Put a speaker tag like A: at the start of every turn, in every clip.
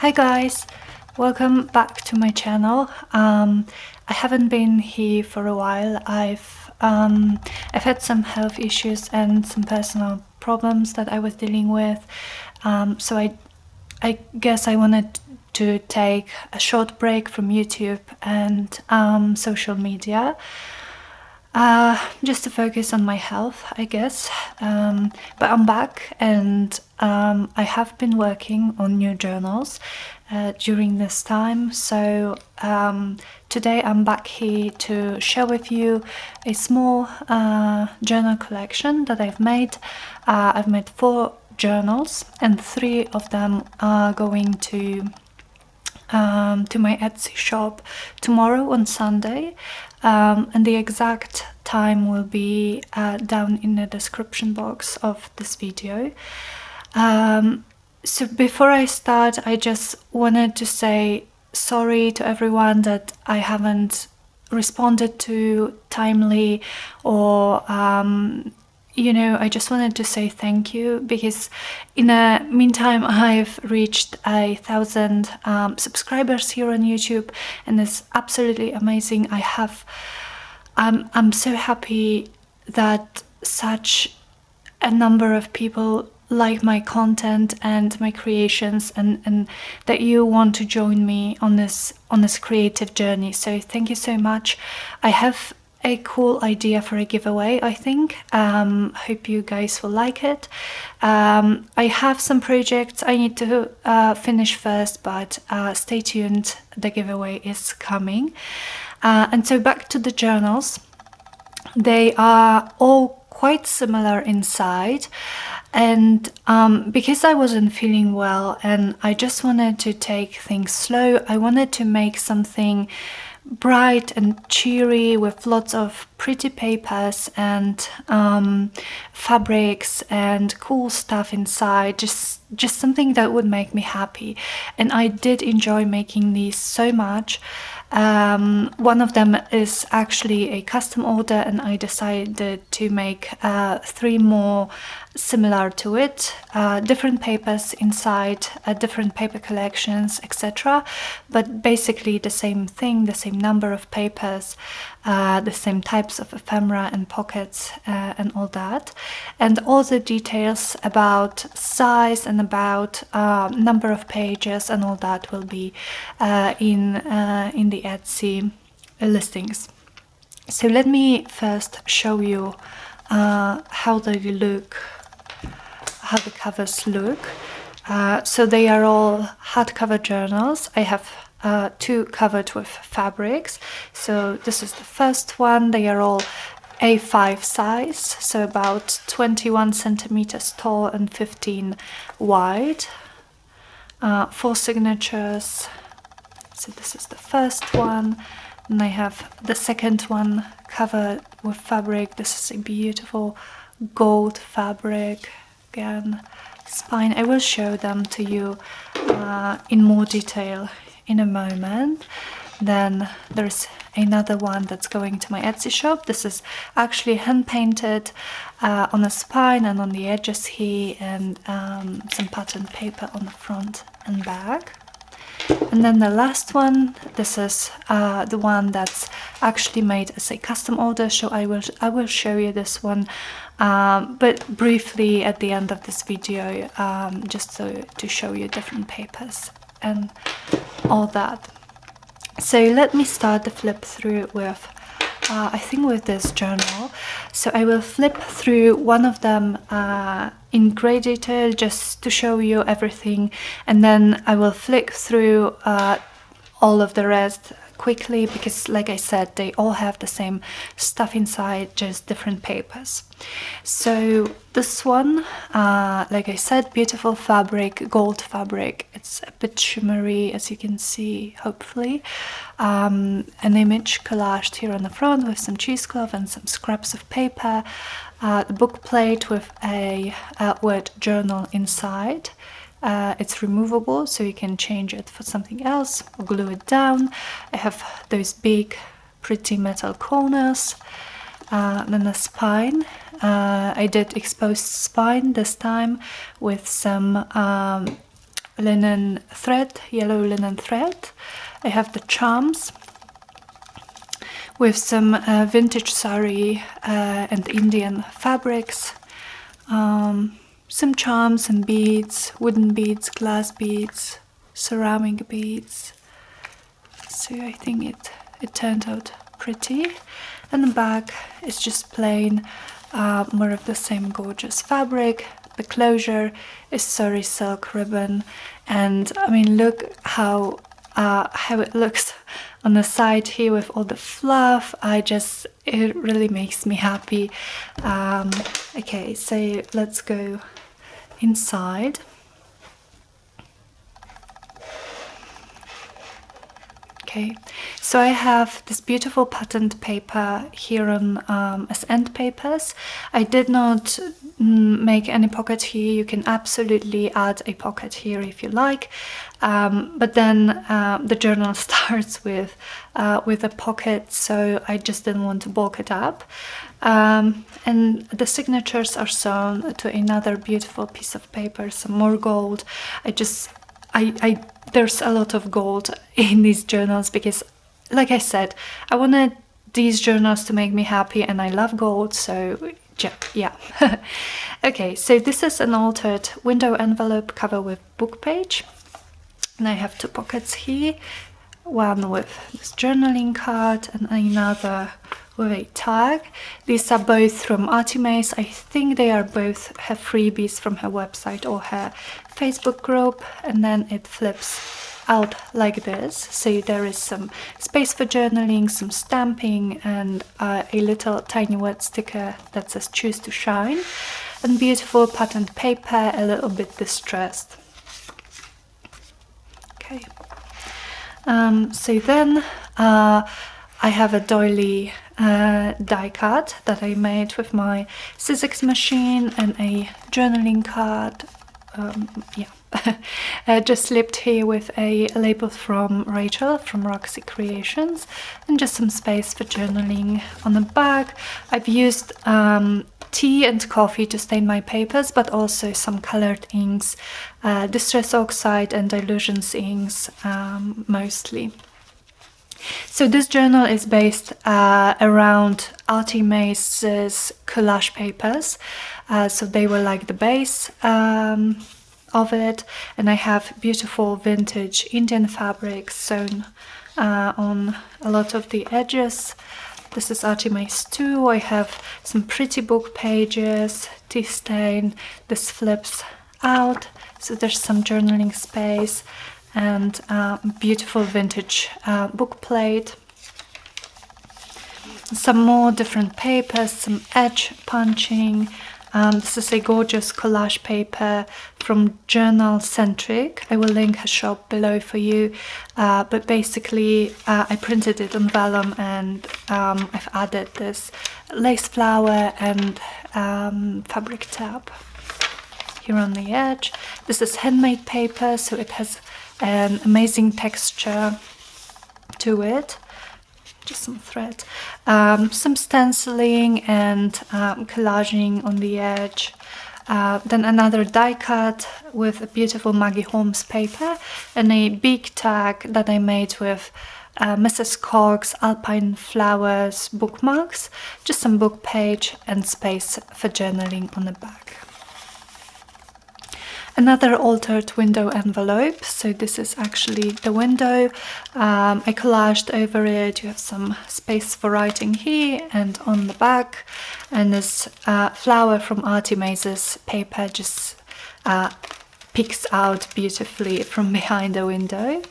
A: Hi guys, welcome back to my channel. I haven't been here for a while. I've had some health issues and some personal problems that I was dealing with, so I guess I wanted to take a short break from YouTube and social media, just to focus on my health, I guess. But I'm back, and I have been working on new journals during this time. So today I'm back here to share with you a small journal collection that I've made. I've made 4 journals, and 3 of them are going to my Etsy shop tomorrow on Sunday, and the exact time will be down in the description box of this video. So before I start, I just wanted to say sorry to everyone that I haven't responded to timely, or you know, I just wanted to say thank you, because in the meantime I've reached 1,000 subscribers here on YouTube, and it's absolutely amazing. I'm so happy that such a number of people like my content and my creations, and that you want to join me on this creative journey. So thank you so much. I have a cool idea for a giveaway, I think. Hope you guys will like it. I have some projects I need to finish first, but stay tuned, the giveaway is coming. And so back to the journals. They are all quite similar inside, and because I wasn't feeling well and I just wanted to take things slow, I wanted to make something bright and cheery with lots of pretty papers and fabrics and cool stuff inside, just something that would make me happy. And I did enjoy making these so much. One of them is actually a custom order, and I decided to make 3 more similar to it, different papers inside, different paper collections, etc., but basically the same thing, the same number of papers, the same types of ephemera and pockets, and all that, and all the details about size and about number of pages and all that will be in the Etsy listings. So let me first show you how they look, how the covers look. So they are all hardcover journals. I have 2 covered with fabrics. So this is the first one. They are all A5 size, so about 21 centimeters tall and 15 wide. 4 signatures. So this is the first one, and I have the second one covered with fabric. This is a beautiful gold fabric. Again, spine. I will show them to you in more detail in a moment. Then there's another one that's going to my Etsy shop. This is actually hand painted on the spine and on the edges here, and some patterned paper on the front and back. And then the last one, this is the one that's actually made as a custom order, so I will show you this one, but briefly at the end of this video, just to show you different papers and all that. So let me start the flip through with I think with this journal. So I will flip through one of them in great detail just to show you everything, and then I will flick through all of the rest quickly, because like I said, they all have the same stuff inside, just different papers. So this one, like I said, beautiful fabric, gold fabric. It's a bit shimmery, as you can see, hopefully. An image collaged here on the front with some cheesecloth and some scraps of paper. The book plate with a word journal inside. It's removable, so you can change it for something else or glue it down. I have those big pretty metal corners. Then the spine. I did exposed spine this time with some linen thread, yellow linen thread. I have the charms with some vintage sari and Indian fabrics. Some charms and beads, wooden beads, glass beads, ceramic beads. So I think it turned out pretty. And the back is just plain, more of the same gorgeous fabric. The closure is sari silk ribbon, and I mean, look how it looks on the side here with all the fluff. It really makes me happy. Okay, so let's go inside. Okay, so I have this beautiful patterned paper here on as end papers. I did not make any pocket here. You can absolutely add a pocket here if you like, but then the journal starts with a pocket, so I just didn't want to bulk it up. And the signatures are sewn to another beautiful piece of paper, some more gold. There's a lot of gold in these journals because, like I said, I wanted these journals to make me happy, and I love gold, so yeah. Okay, so this is an altered window envelope cover with book page, and I have two pockets here, one with this journaling card and another with a tag. These are both from ArtyMaze. I think they are both her freebies from her website or her Facebook group, and then it flips out like this. So there is some space for journaling, some stamping, and a little tiny wet sticker that says choose to shine, and beautiful patterned paper, a little bit distressed. Okay, so then I have a doily die cut that I made with my Sizzix machine, and a journaling card. Just slipped here with a label from Rachel from Roxy Creations, and just some space for journaling on the back. I've used tea and coffee to stain my papers, but also some colored inks, Distress Oxide and Dilutions inks mostly. So this journal is based around ArtyMaze's collage papers, so they were like the base of it, and I have beautiful vintage Indian fabrics sewn on a lot of the edges. This is ArtyMaze 2. I have some pretty book pages, tea stain. This flips out, so there's some journaling space, and beautiful vintage book plate. Some more different papers, some edge punching. This is a gorgeous collage paper from Journal Centric. I will link her shop below for you, but basically I printed it on vellum, and I've added this lace flower and fabric tab here on the edge. This is handmade paper, so it has an amazing texture to it. Just some thread, some stenciling and collaging on the edge. Then another die cut with a beautiful Maggie Holmes paper, and a big tag that I made with Mrs. Cogg's Alpine Flowers bookmarks. Just some book page and space for journaling on the back. Another altered window envelope, so this is actually the window. I collaged over it. You have some space for writing here and on the back, and this flower from ArtyMaze's paper just peeks out beautifully from behind the window.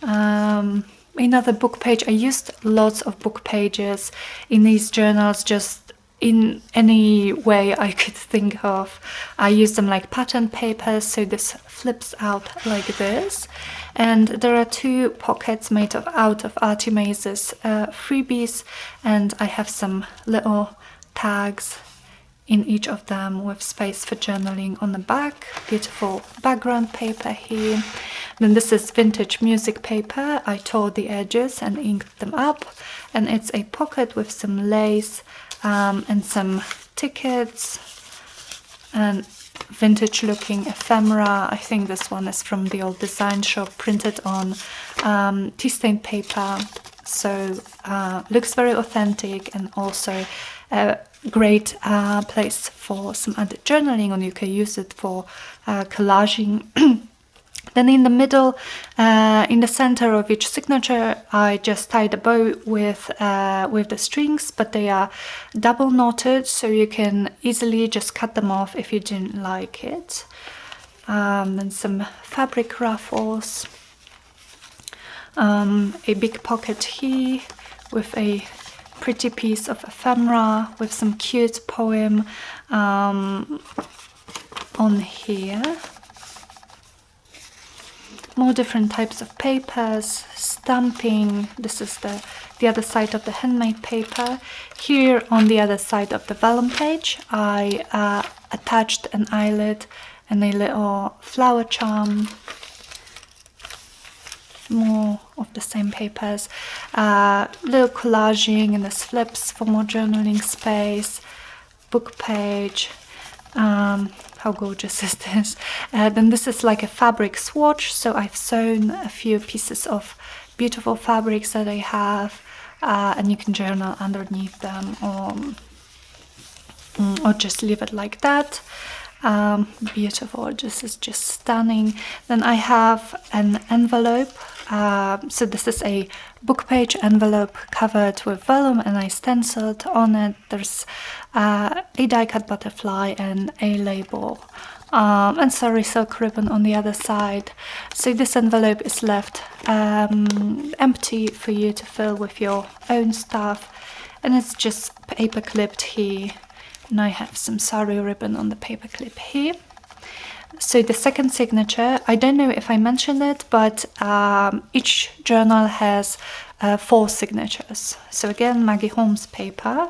A: Another book page. I used lots of book pages in these journals, just in any way I could think of. I use them like pattern paper, so this flips out like this. And there are two pockets made out of ArtyMaze's freebies, and I have some little tags in each of them with space for journaling on the back. Beautiful background paper here. Then this is vintage music paper. I tore the edges and inked them up, and it's a pocket with some lace and some tickets, and vintage looking ephemera. I think this one is from the old design shop, printed on tea stained paper. So looks very authentic, and also a great place for some other journaling, or you can use it for collaging. Then in the middle, in the center of each signature, I just tied a bow with the strings, but they are double knotted, so you can easily just cut them off if you didn't like it. And some fabric ruffles, a big pocket here with a pretty piece of ephemera with some cute poem on here. More different types of papers, stamping. This is the other side of the handmade paper. Here on the other side of the vellum page, I attached an eyelet and a little flower charm. More of the same papers. Little collaging and the slips for more journaling space. Book page. How gorgeous is this? Then this is like a fabric swatch, so I've sewn a few pieces of beautiful fabrics that I have, and you can journal underneath them, or just leave it like that. Beautiful, this is just stunning. Then I have an envelope, so this is a book page envelope covered with vellum, and I stenciled on it. There's a die cut butterfly and a label, and sorry, silk ribbon on the other side. So this envelope is left empty for you to fill with your own stuff, and it's just paper clipped here. And I have some sari ribbon on the paper clip here. So the second signature, I don't know if I mentioned it, but each journal has 4 signatures. So again, Maggie Holmes paper.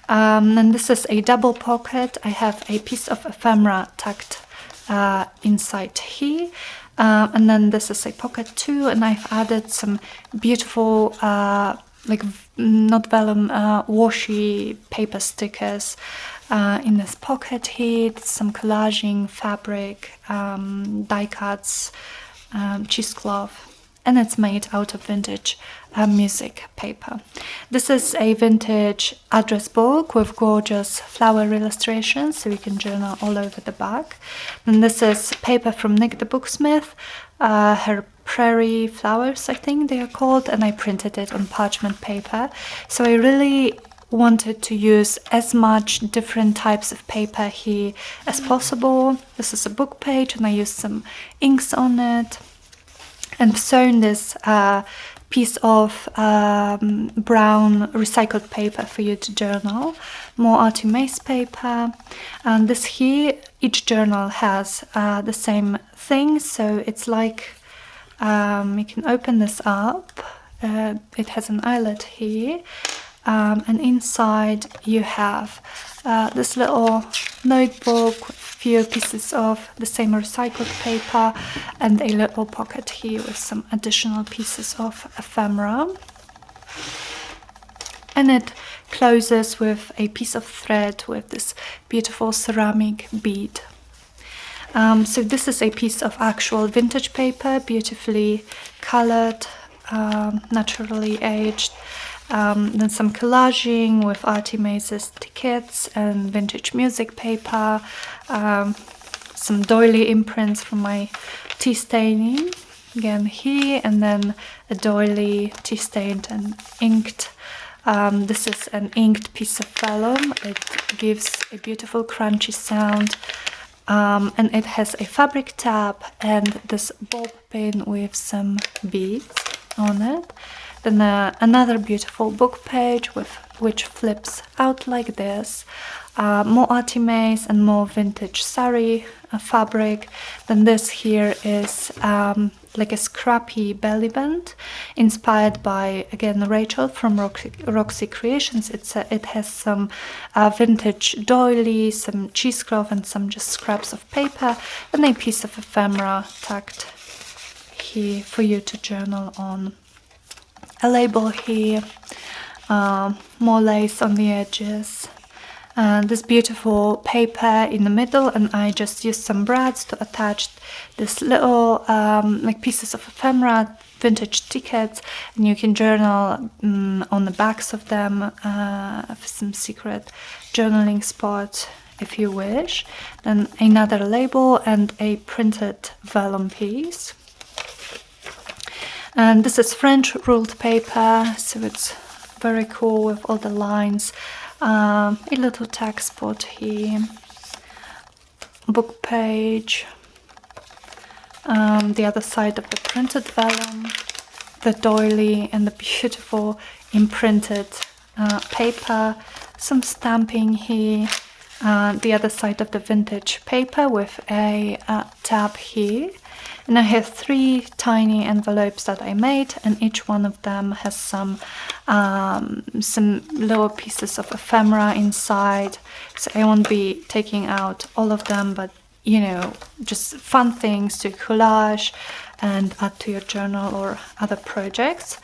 A: And this is a double pocket. I have a piece of ephemera tucked inside here. And then this is a pocket too, and I've added some beautiful like not vellum, washi paper stickers in this pocket here. Some collaging fabric, die cuts, cheesecloth, and it's made out of vintage music paper. This is a vintage address book with gorgeous flower illustrations, so you can journal all over the back. And this is paper from Nick the Booksmith, her prairie flowers, I think they are called, and I printed it on parchment paper. So I really wanted to use as much different types of paper here as possible. This is a book page, and I used some inks on it, and sewn this piece of brown recycled paper for you to journal. More ArtyMaze paper, and this here, each journal has the same thing, so it's like you can open this up. It has an eyelet here, and inside you have this little notebook, a few pieces of the same recycled paper, and a little pocket here with some additional pieces of ephemera. And it closes with a piece of thread with this beautiful ceramic bead. So this is a piece of actual vintage paper, beautifully colored, naturally aged. Then some collaging with ArtyMaze's tickets and vintage music paper, some doily imprints from my tea staining, again here, and then a doily tea stained and inked. This is an inked piece of vellum. It gives a beautiful crunchy sound, and it has a fabric tab and this bob pin with some beads on it. Then another beautiful book page which flips out like this. More ArtyMaze and more vintage sari fabric. Then this here is like a scrappy belly band, inspired by, again, Rachel from Roxy Creations. It has some vintage doily, some cheesecloth, and some just scraps of paper, and a piece of ephemera tucked here for you to journal on. A label here, more lace on the edges, this beautiful paper in the middle, and I just used some brads to attach this little like pieces of ephemera, vintage tickets, and you can journal on the backs of them, some secret journaling spot if you wish. Then another label and a printed vellum piece. And this is French ruled paper, so it's very cool with all the lines. A little tag spot here, book page, the other side of the printed vellum, the doily, and the beautiful imprinted paper, some stamping here, the other side of the vintage paper with a tab here. And I have 3 tiny envelopes that I made, and each one of them has some little pieces of ephemera inside. So I won't be taking out all of them, but you know, just fun things to collage and add to your journal or other projects.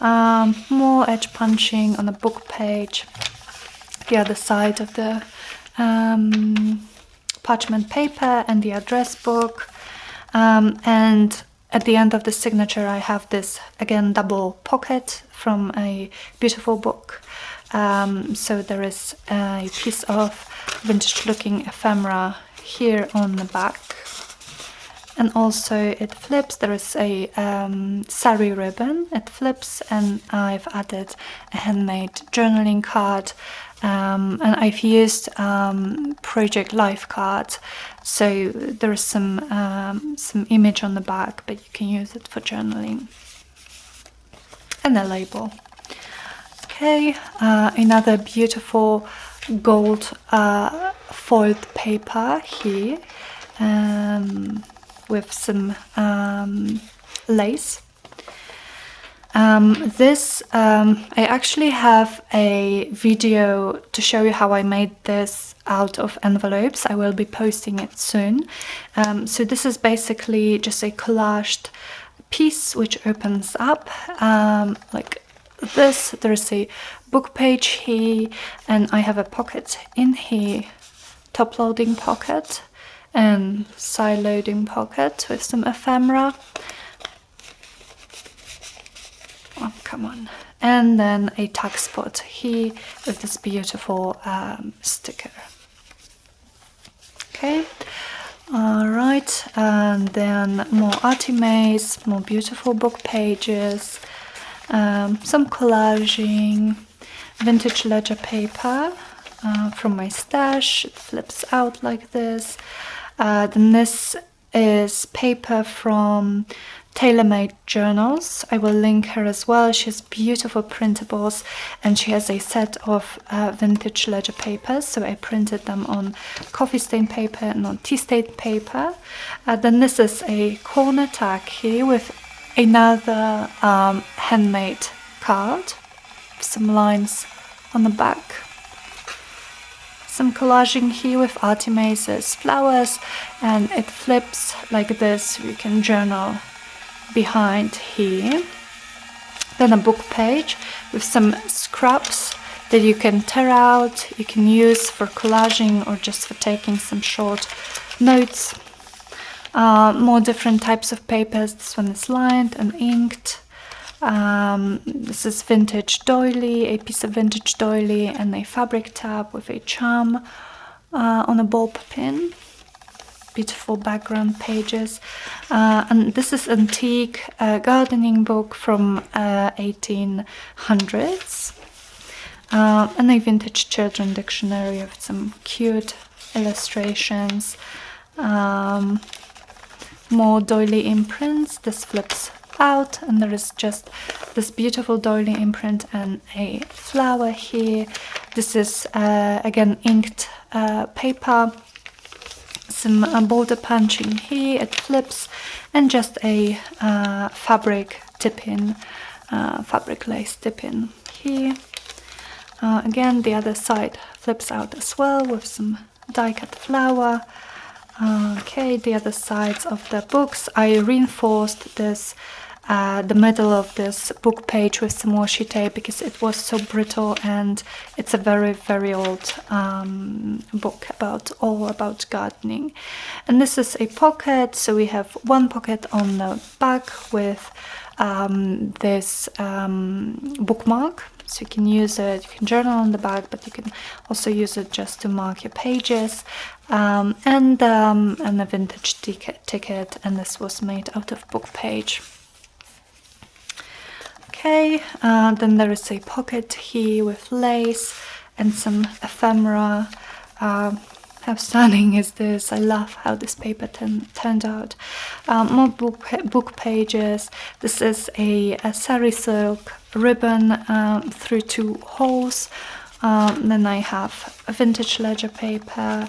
A: More edge punching on the book page, the other side of the parchment paper, and the address book. And at the end of the signature I have this, again, double pocket from a beautiful book. So there is a piece of vintage looking ephemera here on the back. And also it flips, there is a sari ribbon, it flips, and I've added a handmade journaling card. And I've used Project Life cards, so there's some image on the back, but you can use it for journaling. And a label. Okay, another beautiful gold foiled paper here, with some lace. I actually have a video to show you how I made this out of envelopes. I will be posting it soon. So this is basically just a collaged piece which opens up like this. There's a book page here, and I have a pocket in here, top loading pocket and side loading pocket with some ephemera. Oh, come on. And then a tag spot here with this beautiful sticker. Okay, all right, and then more ArtyMaze, more beautiful book pages, some collaging, vintage ledger paper from my stash. It flips out like this. Then this is paper from TaylorMadeJournals. I will link her as well. She has beautiful printables, and she has a set of vintage ledger papers, so I printed them on coffee stain paper and on tea stain paper. Then this is a corner tag here with another handmade card, some lines on the back. Some collaging here with ArtyMaze's flowers, and it flips like this. You can journal behind here. Then a book page with some scraps that you can tear out, you can use for collaging or just for taking some short notes. More different types of papers. This one is lined and inked. This is vintage doily, a piece of vintage doily, and a fabric tab with a charm on a ball pin. Beautiful background pages. And this is antique gardening book from 1800s. And a vintage children dictionary with some cute illustrations. More doily imprints. This flips out, and there is just this beautiful doily imprint and a flower here. This is again inked paper. Some border punching here, it flips, and just a fabric tip-in, fabric lace tip-in here. Again, the other side flips out as well with some die-cut flower. Okay, the other sides of the books, I reinforced this the middle of this book page with some washi tape because it was so brittle, and it's a very, very old book all about gardening. And this is a pocket, so we have one pocket on the back with this bookmark, so you can use it, you can journal on the back, but you can also use it just to mark your pages, and a vintage ticket, and this was made out of book page. Okay, then there is a pocket here with lace and some ephemera. How stunning is this? I love how this paper turned out. More book pages. This is a sari silk ribbon through 2 holes. Then I have a vintage ledger paper.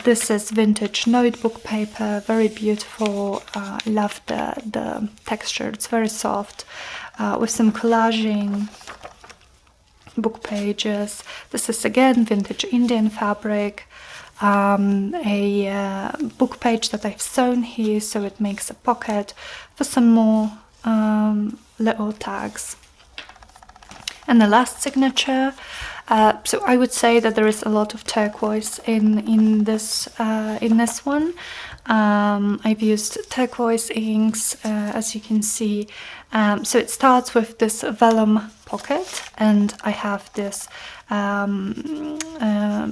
A: This is vintage notebook paper, very beautiful. Love the texture, it's very soft. With some collaging. Book pages. This is again vintage Indian fabric. A book page that I've sewn here, so it makes a pocket for some more little tags. And the last signature. So I would say that there is a lot of turquoise in this one. I've used turquoise inks, as you can see. So it starts with this vellum pocket, and I have this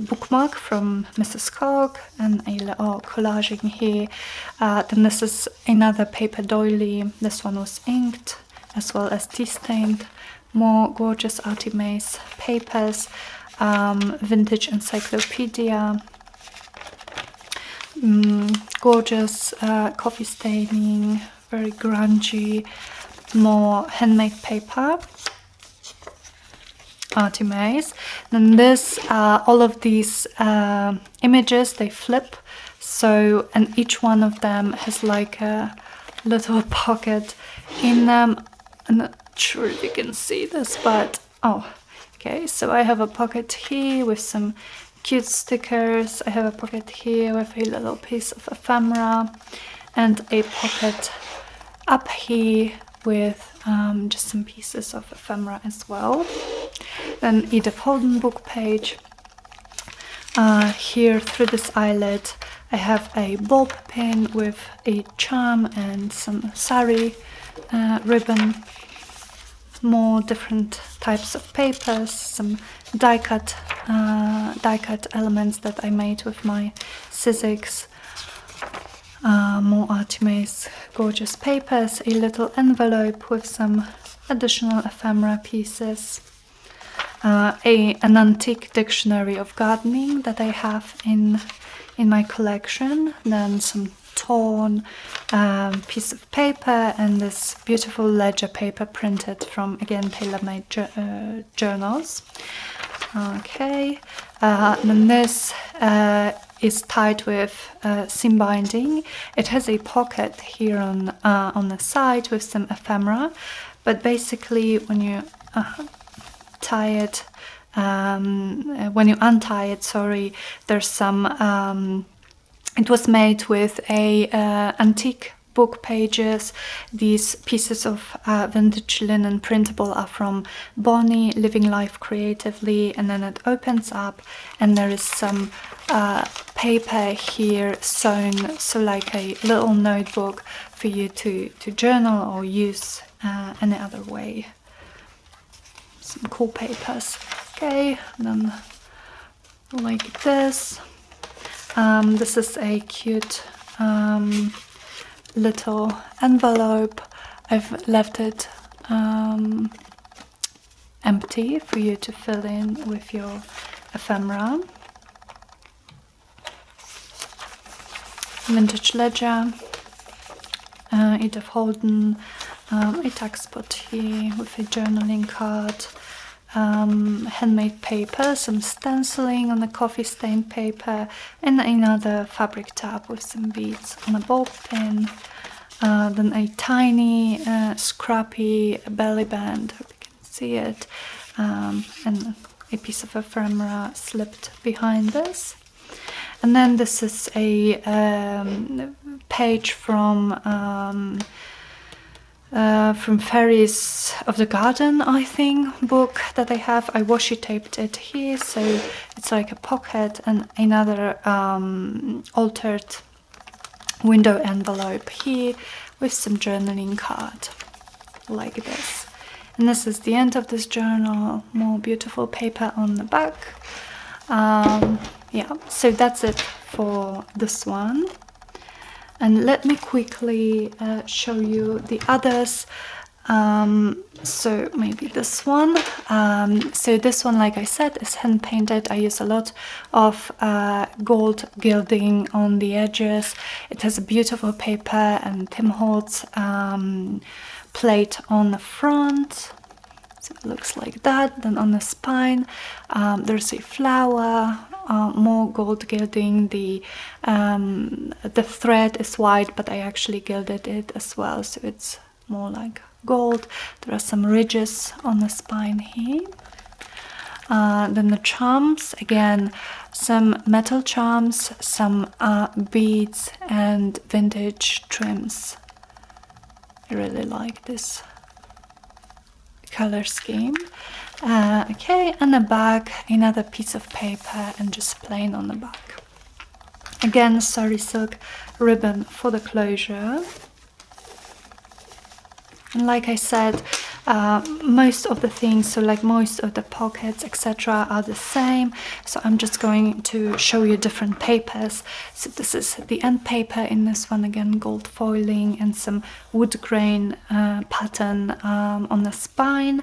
A: bookmark from Mrs. Cog and a little collaging here. Then this is another paper doily. This one was inked as well as tea stained. More gorgeous ArtyMaze papers, vintage encyclopedia, gorgeous coffee staining, very grungy. More handmade paper, ArtyMaze. Then this, all of these images, they flip, so, and each one of them has like a little pocket in them. I'm not sure if you can see this, but oh, okay, so I have a pocket here with some cute stickers. I have a pocket here with a little piece of ephemera, and a pocket up here with just some pieces of ephemera as well. Then Edith Holden book page. Here through this eyelet I have a bulb pin with a charm and some sari ribbon. More different types of papers, some die cut elements that I made with my Sizzix. More ArtyMaze gorgeous papers, a little envelope with some additional ephemera pieces, an antique dictionary of gardening that I have in my collection, then some torn piece of paper, and this beautiful ledger paper printed from, again, TaylorMadeJournals. Okay, then this is tied with seam binding. It has a pocket here on the side with some ephemera, but basically when you tie it, when you untie it, sorry, there's some. It was made with a antique book pages. These pieces of vintage linen printable are from Bonnie, Living Life Creatively, and then it opens up and there is some paper here sewn, so like a little notebook for you to journal or use any other way. Some cool papers. Okay, and then like this. This is a cute little envelope. I've left it empty for you to fill in with your ephemera. Vintage ledger, Edith Holden, a tag spot here with a journaling card, handmade paper, some stenciling on the coffee stained paper, and another fabric tab with some beads on a ball pin. Then a tiny scrappy belly band, hope you can see it, and a piece of ephemera slipped behind this. And then this is a page from from Fairies of the Garden, I think, book that I have. I washi taped it here, so it's like a pocket, and another altered window envelope here with some journaling card like this. And this is the end of this journal. More beautiful paper on the back. Yeah, so that's it for this one. And let me quickly show you the others. So maybe this one. So this one, like I said, is hand painted. I use a lot of gold gilding on the edges. It has a beautiful paper and Tim Holtz plate on the front. So it looks like that. Then on the spine, there's a flower. More gold gilding. The thread is white, but I actually gilded it as well, so it's more like gold. There are some ridges on the spine here. Then the charms, again, some metal charms, some beads and vintage trims. I really like this color scheme. Okay, and the back, another piece of paper and just plain on the back. Again, sari silk ribbon for the closure. And like I said, most of the things, so like most of the pockets, etc., are the same. So I'm just going to show you different papers. So this is the end paper in this one, again, gold foiling and some wood grain pattern on the spine.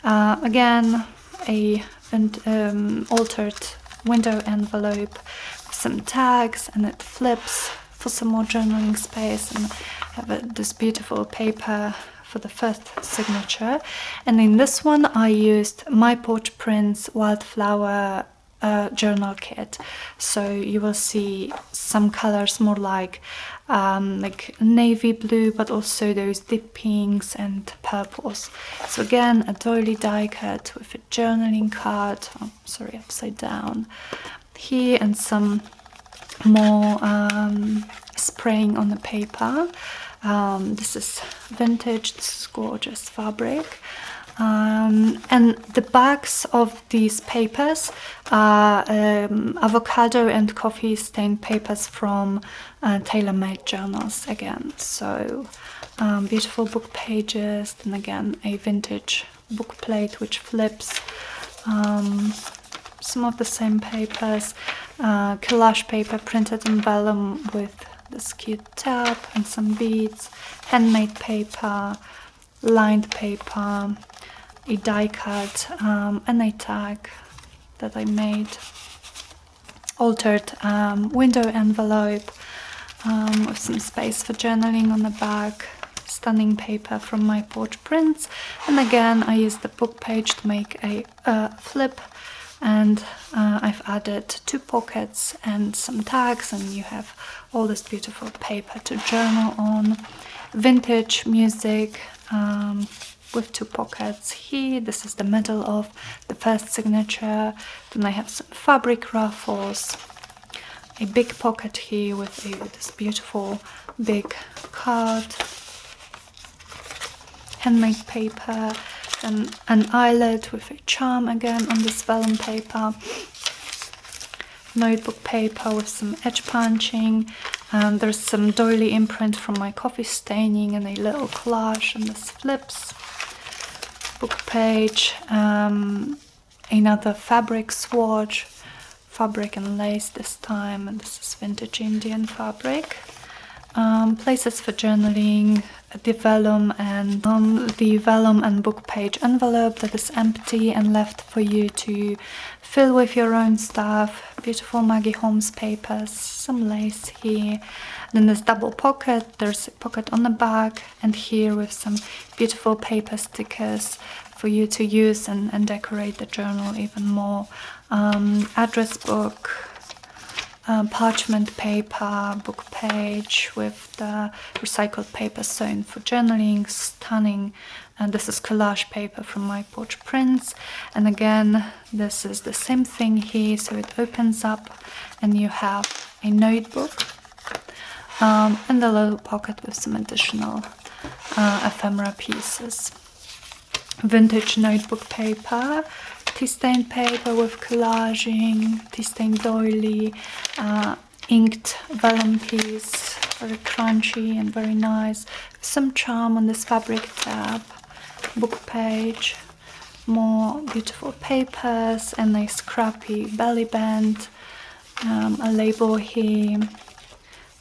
A: Again, an altered window envelope with some tags, and it flips for some more journaling space, and I have this beautiful paper for the first signature. And in this one I used MyPorchPrints Wildflower journal kit, so you will see some colors more like navy blue, but also those deep pinks and purples. So again, a doily die cut with a journaling card, oh, sorry, upside down here, and some more spraying on the paper. This is vintage, this is gorgeous fabric. And the backs of these papers are avocado and coffee stained papers from TaylorMadeJournals again. So beautiful book pages, and again a vintage book plate which flips. Some of the same papers, collage paper printed in vellum with this cute tab and some beads, handmade paper, lined paper, a die cut, and a tag that I made, altered window envelope with some space for journaling on the back, stunning paper from MyPorchPrints, and again I used the book page to make a flip, and I've added 2 pockets and some tags, and you have all this beautiful paper to journal on. Vintage music with 2 pockets here. This is the middle of the first signature. Then I have some fabric ruffles, a big pocket here with this beautiful big card, handmade paper, and an eyelet with a charm again on this vellum paper, notebook paper with some edge punching. There's some doily imprint from my coffee staining and a little collage, and this flips. Book page, another fabric swatch, fabric and lace this time, and this is vintage Indian fabric. Places for journaling, the vellum and book page envelope that is empty and left for you to fill with your own stuff. Beautiful Maggie Holmes papers, some lace here. Then this double pocket, there's a pocket on the back, and here with some beautiful paper stickers for you to use and decorate the journal even more. Address book, parchment paper, book page with the recycled paper sewn for journaling, stunning. And this is collage paper from MyPorchPrints, and again this is the same thing here, so it opens up and you have a notebook and a little pocket with some additional ephemera pieces. Vintage notebook paper, tea stain paper with collaging, tea stain doily, inked vellum piece, very crunchy and very nice. Some charm on this fabric tab, book page, more beautiful papers, and a scrappy belly band, a label here,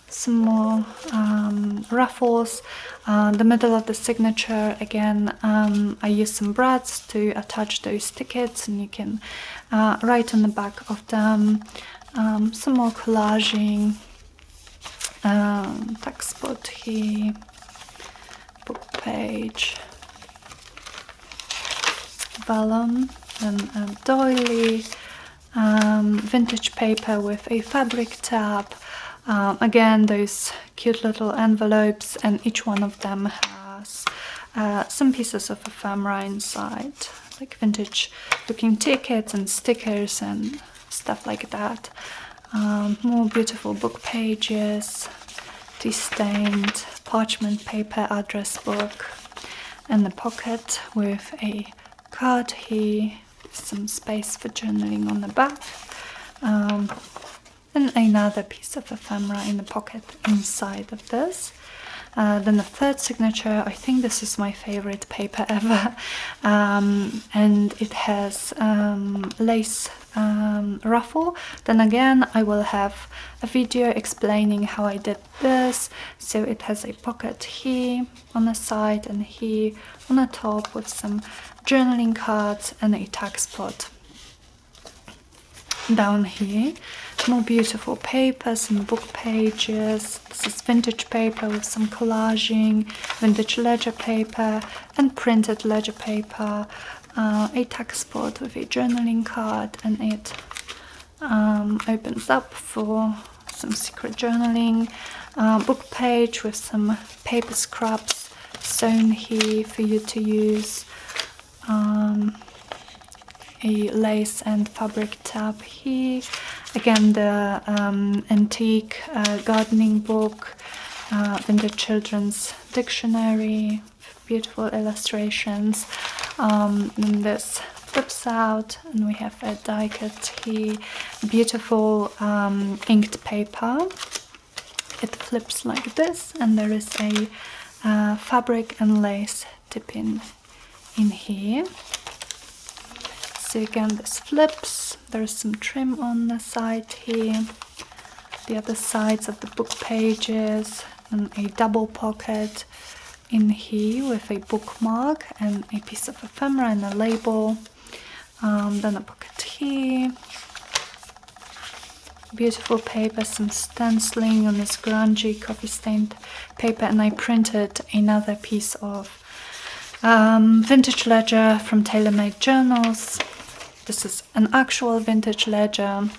A: some more ruffles. The middle of the signature, again, I use some brads to attach those tickets, and you can write on the back of them. Some more collaging, tag spot here, book page, vellum, and doily, vintage paper with a fabric tab. Again, those cute little envelopes, and each one of them has some pieces of ephemera inside, like vintage looking tickets and stickers and stuff like that. More beautiful book pages, tea stained parchment paper address book, and a pocket with a card here, some space for journaling on the back. And another piece of ephemera in the pocket inside of this. Then the third signature, I think this is my favorite paper ever, and it has lace ruffle. Then again, I will have a video explaining how I did this. So it has a pocket here on the side and here on the top with some journaling cards and a tag spot down here. More beautiful papers and book pages. This is vintage paper with some collaging, vintage ledger paper and printed ledger paper, a tag spot with a journaling card, and it opens up for some secret journaling. Book page with some paper scraps sewn here for you to use. A lace and fabric tab here. Again, the antique gardening book, vintage children's dictionary, beautiful illustrations. And this flips out, and we have a die cut here, beautiful inked paper. It flips like this, and there is a fabric and lace tip-in in here. So again, this flips, there's some trim on the side here, the other sides of the book pages, and a double pocket in here with a bookmark and a piece of ephemera and a label. Then a pocket here, beautiful paper, some stenciling on this grungy coffee stained paper, and I printed another piece of vintage ledger from TaylorMadeJournals. This is an actual vintage ledger.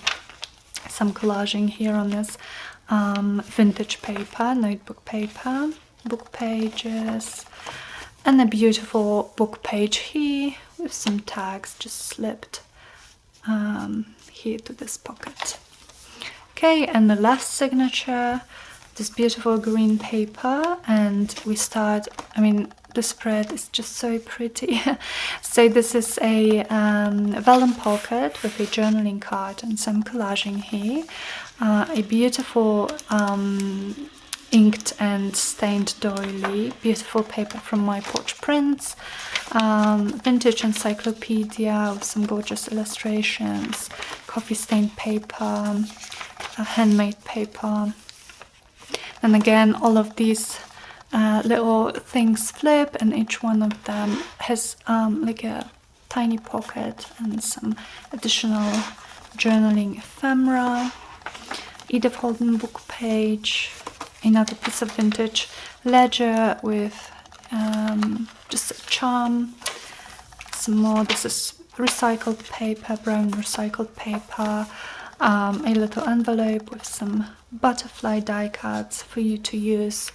A: Some collaging here on this vintage paper, notebook paper, book pages, and a beautiful book page here with some tags just slipped here to this pocket. Okay, and the last signature, this beautiful green paper, and we start, the spread is just so pretty. So this is a vellum pocket with a journaling card and some collaging here. A beautiful inked and stained doily, beautiful paper from MyPorchPrints, vintage encyclopedia with some gorgeous illustrations, coffee stained paper, handmade paper. And again, all of these little things flip, and each one of them has like a tiny pocket and some additional journaling ephemera. Edith Holden book page, another piece of vintage ledger with just a charm, some more. This is recycled paper, brown recycled paper, a little envelope with some butterfly die cuts for you to use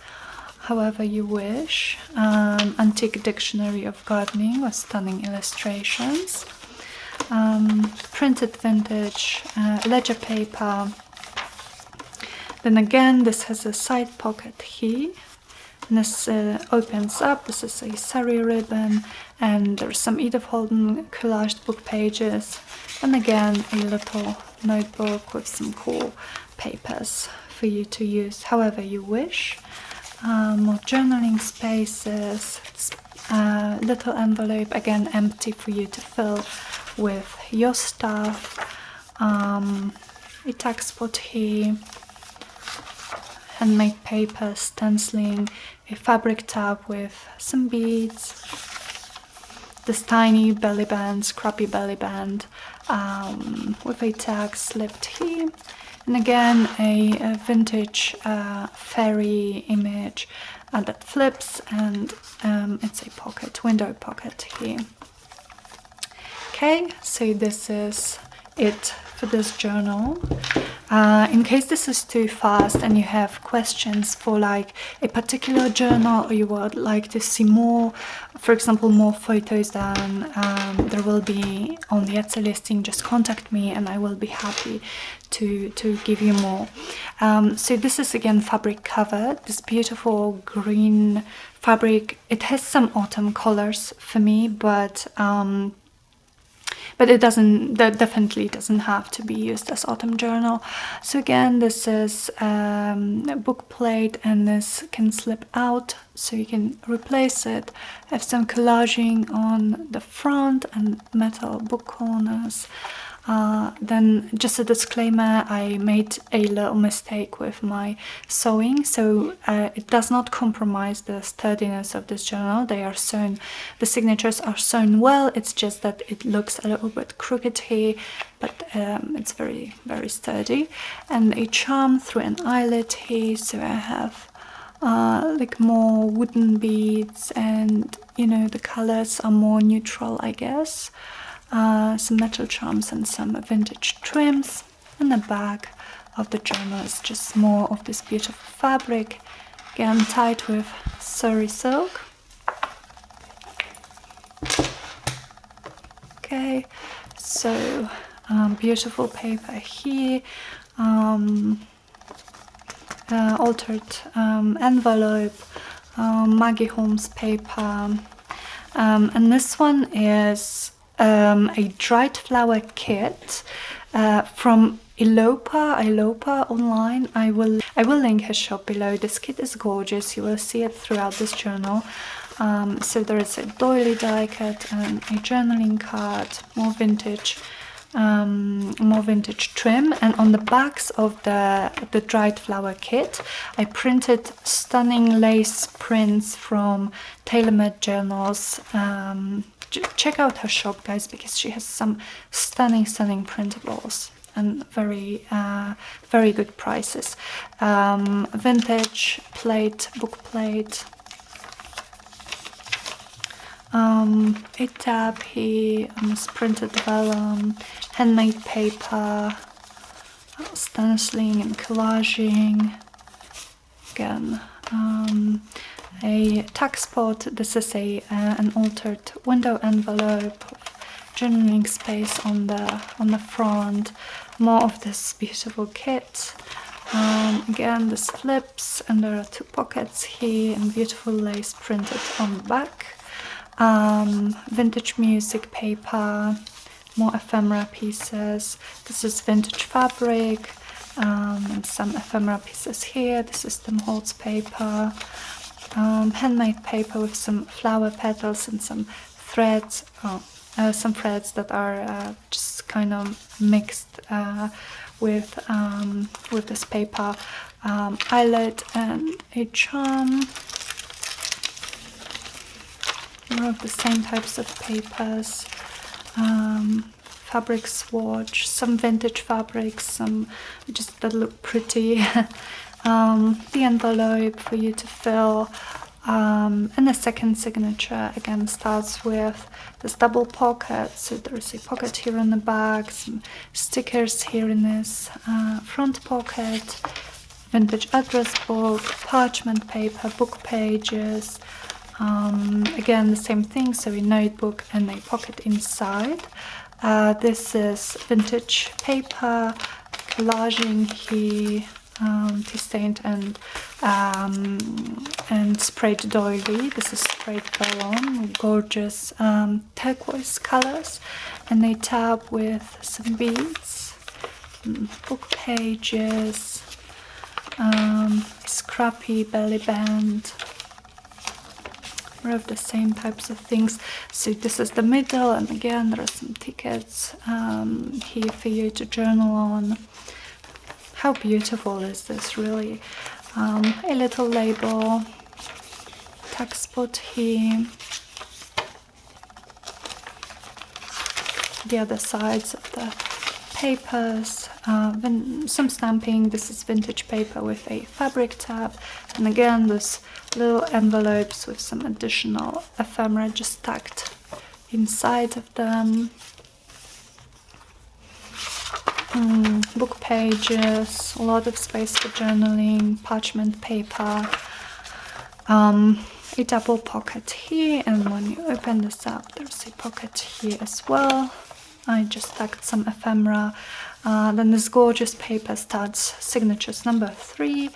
A: however you wish. Antique dictionary of gardening with stunning illustrations. Printed vintage ledger paper. Then again, this has a side pocket here And this opens up. This is a sari ribbon, and there's some Edith Holden collaged book pages, and again a little notebook with some cool papers for you to use however you wish. More journaling spaces, little envelope, again empty for you to fill with your stuff, a tag spot here, handmade paper, stenciling, a fabric tab with some beads, this tiny belly band, scrappy belly band with a tag slipped here, and again a vintage fairy image that flips, and it's a pocket, window pocket here. Okay, so this is it for this journal. In case this is too fast and you have questions for like a particular journal, or you would like to see more, for example, more photos than there will be on the Etsy listing, just contact me and I will be happy to give you more. So this is again fabric covered, this beautiful green fabric. It has some autumn colors for me, but it doesn't, that definitely doesn't have to be used as autumn journal. So again, this is a book plate, and this can slip out so you can replace it. I have some collaging on the front and metal book corners. Then just a disclaimer, I made a little mistake with my sewing, so it does not compromise the sturdiness of this journal. They are sewn, the signatures are sewn well, it's just that it looks a little bit crooked here, but it's very, very sturdy. And a charm through an eyelet here, so I have like more wooden beads, and you know, the colors are more neutral, I guess. Some metal charms and some vintage trims, and the back of the journal is just more of this beautiful fabric, again tied with sari silk. Okay, so beautiful paper here, altered envelope, Maggie Holmes paper, and this one is a dried flower kit from IlopaOnline. I will link her shop below. This kit is gorgeous. You will see it throughout this journal. So there is a doily die cut and a journaling card, more vintage trim, and on the backs of the dried flower kit I printed stunning lace prints from TaylorMadeJournals. Check out her shop, guys, because she has some stunning printables and very good prices. Vintage plate, book plate, a tab here on this printed vellum, handmade paper, stenciling and collaging, again a tag spot. This is an altered window envelope, journaling space on the front, more of this beautiful kit. Again, this flips, and there are two pockets here, and beautiful lace printed on the back. Vintage music paper, more ephemera pieces. This is vintage fabric, and some ephemera pieces here. This is Tim Holtz paper. Handmade paper with some flower petals and some threads, some threads that are just kind of mixed with this paper. Eyelet and a charm. More of the same types of papers. Fabric swatch, some vintage fabrics, some just that look pretty. The envelope for you to fill, and the second signature again starts with this double pocket, so there's a pocket here in the back, some stickers here in this front pocket, vintage address book, parchment paper, book pages, again the same thing, so a notebook and a pocket inside. This is vintage paper, collaging here, tea stained and and sprayed doily. This is sprayed vellum, gorgeous turquoise colors, and a tab with some beads, book pages, scrappy belly band, more of the same types of things. So this is the middle, and again there are some tickets here for you to journal on. How beautiful is this, really? A little label, tag spot here, the other sides of the papers, some stamping. This is vintage paper with a fabric tab, and again those little envelopes with some additional ephemera just tucked inside of them. Book pages, a lot of space for journaling, parchment paper, a double pocket here, and when you open this up there's a pocket here as well. I just tucked some ephemera. Then this gorgeous paper starts signatures number 3.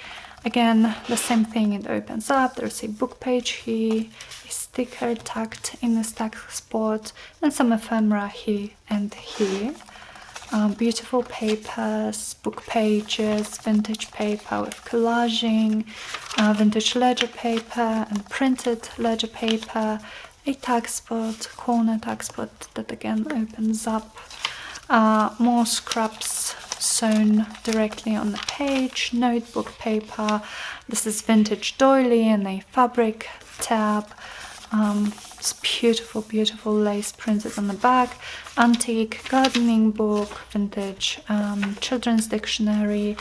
A: Again, the same thing, it opens up, there's a book page here, a sticker tucked in the stack spot, and some ephemera here and here. Beautiful papers, book pages, vintage paper with collaging, vintage ledger paper and printed ledger paper, a tag spot, corner tag spot that again opens up, more scraps sewn directly on the page, notebook paper. This is vintage doily and a fabric tab. It's beautiful, beautiful lace printed on the back, antique gardening book, vintage children's dictionary,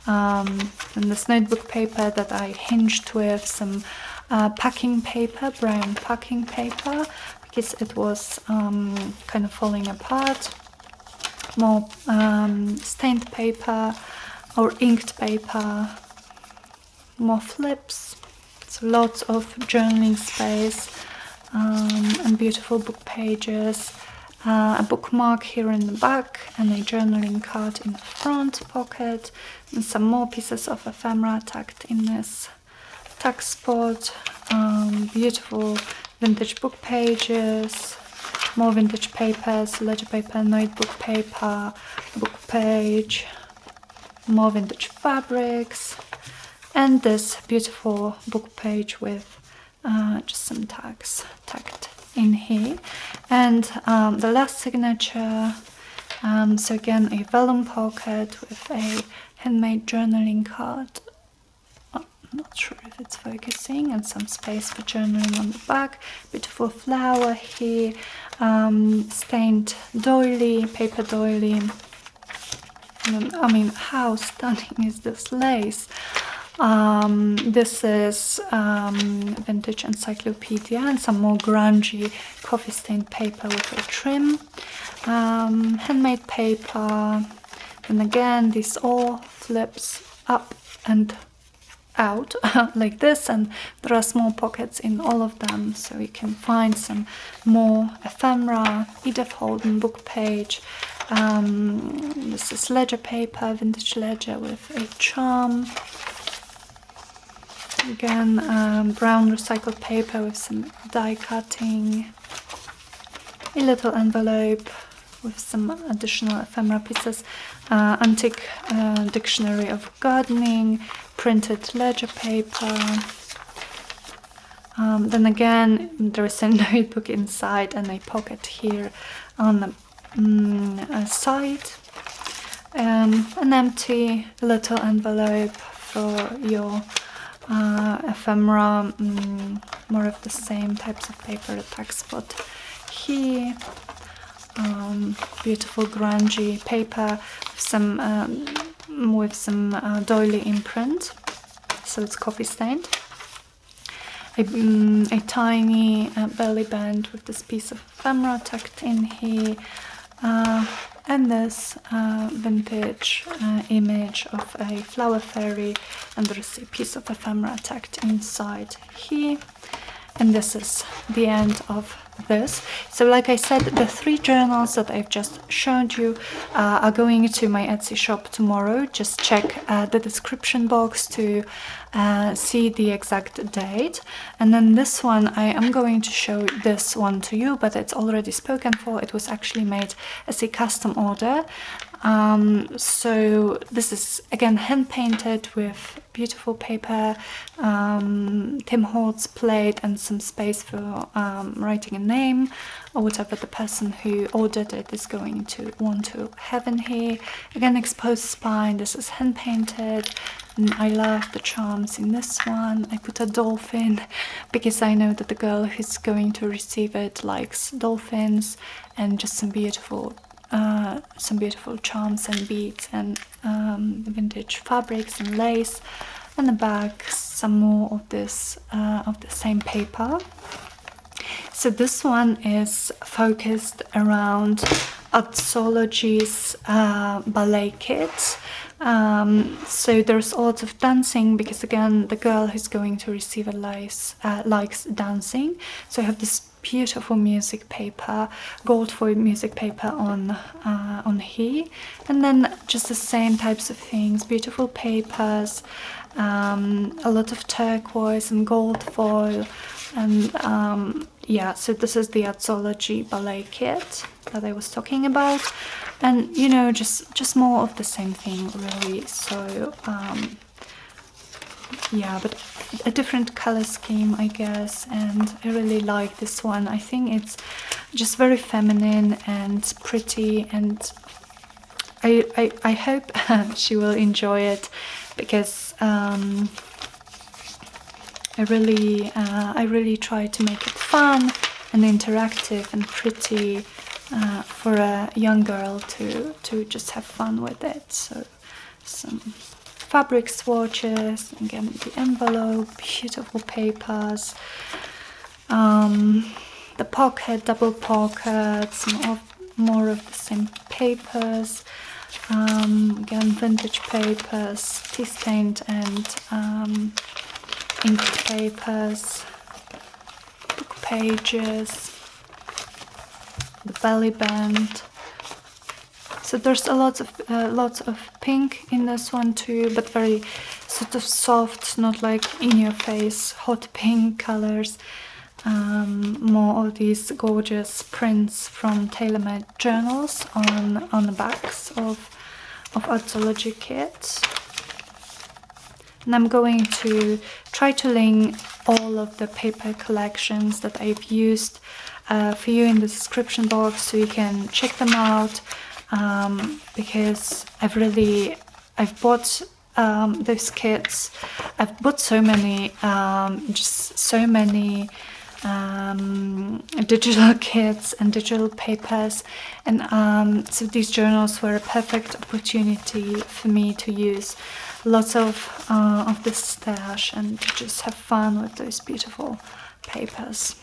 A: and this notebook paper that I hinged with some packing paper, brown packing paper, because it was kind of falling apart. More stained paper or inked paper, more flips. So lots of journaling space, and beautiful book pages, a bookmark here in the back, and a journaling card in the front pocket, and some more pieces of ephemera tucked in this tuck spot. Beautiful vintage book pages, more vintage papers, ledger paper, notebook paper, book page, more vintage fabrics, and this beautiful book page with just some tags tucked in here. And the last signature, so again a vellum pocket with a handmade journaling card. I'm not sure if it's focusing, and some space for journaling on the back. Beautiful flower here, stained doily, paper doily. I mean, how stunning is this lace? This is vintage encyclopedia, and some more grungy coffee stained paper with a trim, handmade paper, and again this all flips up and out like this, and there are small pockets in all of them, so you can find some more ephemera, Edith Holden book page. This is ledger paper, vintage ledger with a charm. Again, brown recycled paper with some die cutting, a little envelope with some additional ephemera pieces, antique dictionary of gardening, printed ledger paper. Then again, there is a notebook inside and a pocket here on the side. An empty little envelope for your ephemera, more of the same types of paper, a tag spot here, beautiful grungy paper with some doily imprint, so it's coffee stained. A tiny belly band with this piece of ephemera tucked in here, and this vintage image of a flower fairy, and there is a piece of ephemera tucked inside here. And this is the end of this. So like I said, the 3 journals that I've just shown you are going to my Etsy shop tomorrow. Just check the description box to see the exact date. And then this one, I am going to show this one to you, but it's already spoken for. It was actually made as a custom order. So this is again hand painted with beautiful paper, Tim Holtz plate, and some space for writing a name or whatever the person who ordered it is going to want to have in here. Again, exposed spine. This is hand painted, and I love the charms in this one. I put a dolphin because I know that the girl who's going to receive it likes dolphins, and just some beautiful charms and beads and vintage fabrics and lace. And the back, some more of this of the same paper. So this one is focused around Artzology's ballet kit. So there's a lot of dancing because again the girl who's going to receive it likes dancing. So I have this beautiful music paper, gold foil music paper on here, and then just the same types of things, beautiful papers, a lot of turquoise and gold foil, and yeah, so this is the Artzology ballet kit that I was talking about, and you know, just more of the same thing really. So yeah, but a different color scheme, I guess, and I really like this one. I think it's just very feminine and pretty, and I hope she will enjoy it because I really try to make it fun and interactive and pretty for a young girl to just have fun with it. So some fabric swatches, again the envelope, beautiful papers, the pocket, double pockets, more of the same papers, again vintage papers, tea stained and inked papers, book pages, the belly band. So there's a lots of pink in this one too, but very sort of soft, not like in your face hot pink colors. More of these gorgeous prints from TaylorMadeJournals on the backs of Artzology kits. And I'm going to try to link all of the paper collections that I've used for you in the description box so you can check them out. Because I've bought those kits. I've bought so many, just so many digital kits and digital papers, and so these journals were a perfect opportunity for me to use lots of this stash and to just have fun with those beautiful papers.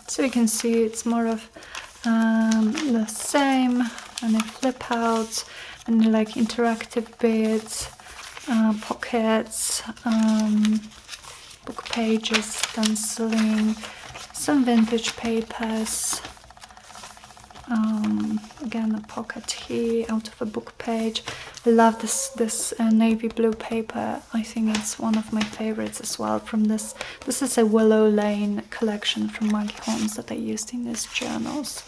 A: So you can see it's more of the same, and they flip out, and they like interactive bits, pockets, book pages, stenciling, some vintage papers, again a pocket here out of a book page. I love this navy blue paper. I think it's one of my favorites as well from this. This is a Willow Lane collection from Maggie Holmes that I used in these journals.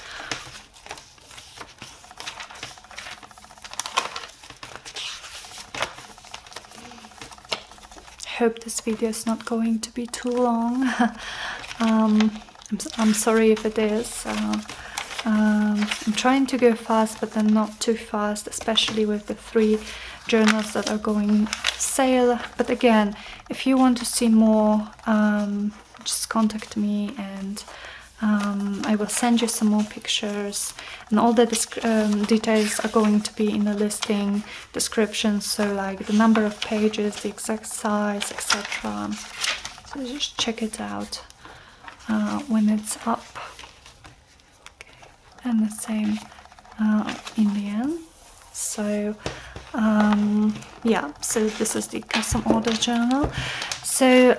A: Hope this video is not going to be too long. I'm sorry if it is. I'm trying to go fast, but then not too fast, especially with the 3 journals that are going sale. But again, if you want to see more, just contact me and I will send you some more pictures, and all the details are going to be in the listing description, so like the number of pages, the exact size, etc. So just check it out when it's up. And the same in the end. So yeah, so this is the custom order journal. So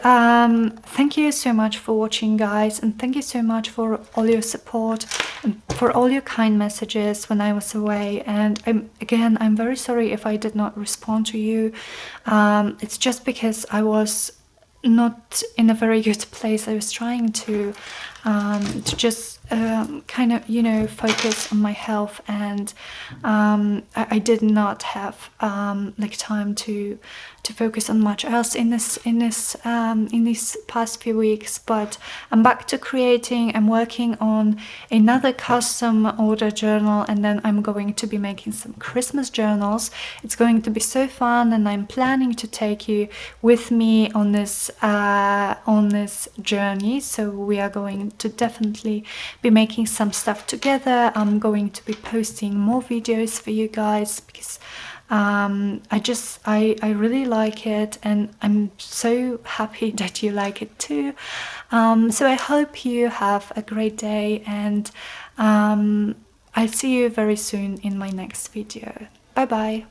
A: thank you so much for watching, guys, and thank you so much for all your support and for all your kind messages when I was away. And I'm very sorry if I did not respond to you. It's just because I was not in a very good place. I was trying to just kind of, you know, focus on my health, and I did not have like time to focus on much else in these past few weeks. But I'm back to creating. I'm working on another custom order journal, and then I'm going to be making some Christmas journals. It's going to be so fun, and I'm planning to take you with me on this journey. So we are going to definitely be making some stuff together. I'm going to be posting more videos for you guys because I really like it, and I'm so happy that you like it too. So I hope you have a great day, and I'll see you very soon in my next video. Bye bye.